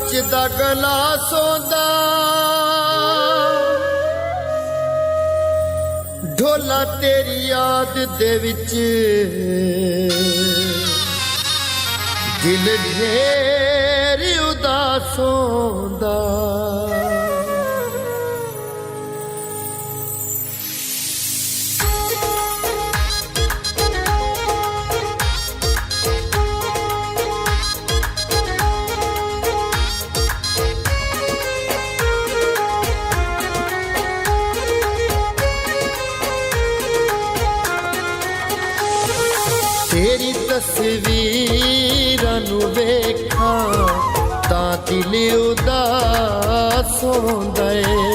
ਕੱਚ ਦਾ ਗਲਾਸ ਹੁੰਦਾ ਢੋਲਾ ਤੇਰੀ ਯਾਦ ਦੇ ਵਿੱਚ ਦਿਲ ਢੇਰ ਉਦਾਸ ਹੁੰਦਾ तेरी तस्वीरां नू वेखां तां दिल उदास होंदा है।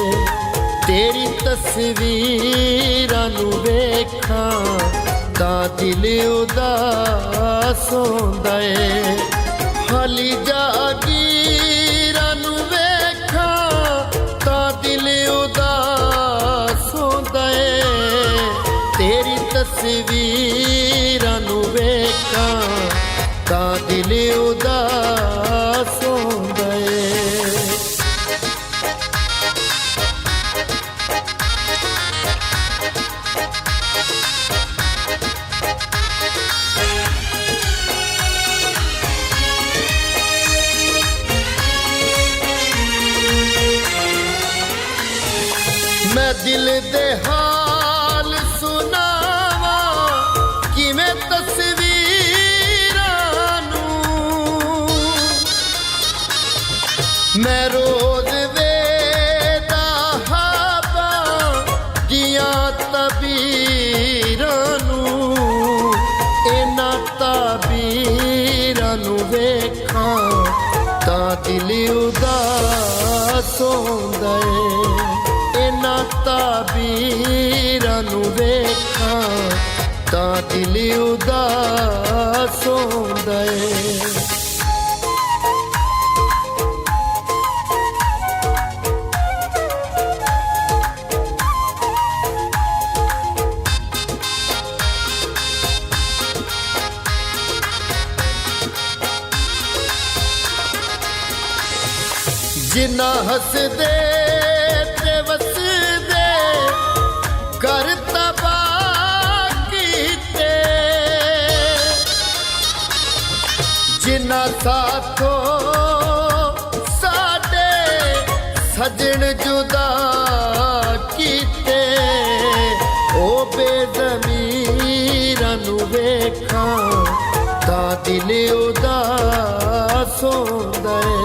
तेरी तस्वीरां नू वेखां तां दिल उदास होंदा है। हाली जागीरां नू वेखां तां दिल उदास होंदा है। तेरी तस्वीरां नू वेखां तां दिल उदास होंदा है। मैं दिल दे हाल सुनावा किवें तस्वीरां नू मैं रोज वेदा हावा दियां तबीरां नू इन्हां तबीरां नू वेखां तां दिल उदास होंदा है। इन्हां तबीरां नू वेखां तां दिल उदास होंदा है। जिन्ना हसदे ते वसदे घर तबाह कीते जिन्ना साथों साडे सजन जुदा कीते ओ बेज़मीरां नू वेखां तां दिल उदास होंदा है।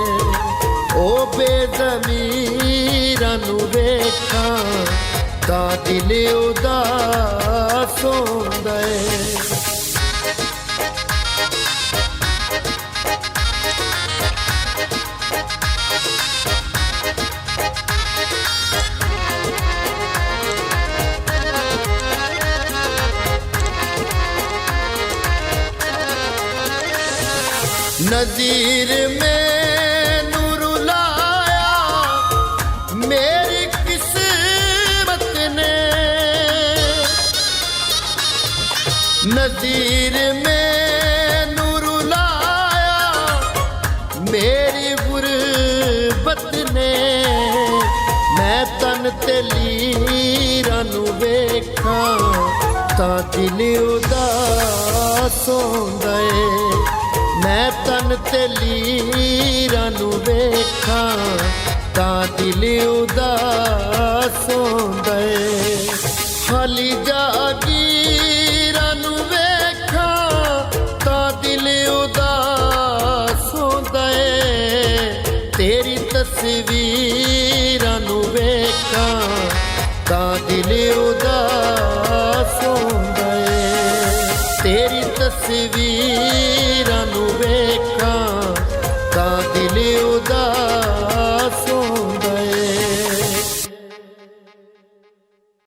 ओ बेज़मीरां नू वेखां तां दिल उदास होंदा है। नज़ीर में नूर लाया मेरी किस्मत ने। नज़ीर में नूर लाया मेरी गुरबत ने। मैं तन ते लीरां नू वेखां तां दिल उदास होंदा है। मैं तन ते लीरां नू वेखां तां दिल उदास होंदा है। हाली जागीरां नू वेखां तां दिल उदास होंदा है। तेरी तस्वीरां नू वेखां तां दिल उदास होंदा है। तेरी तस्वीरां नू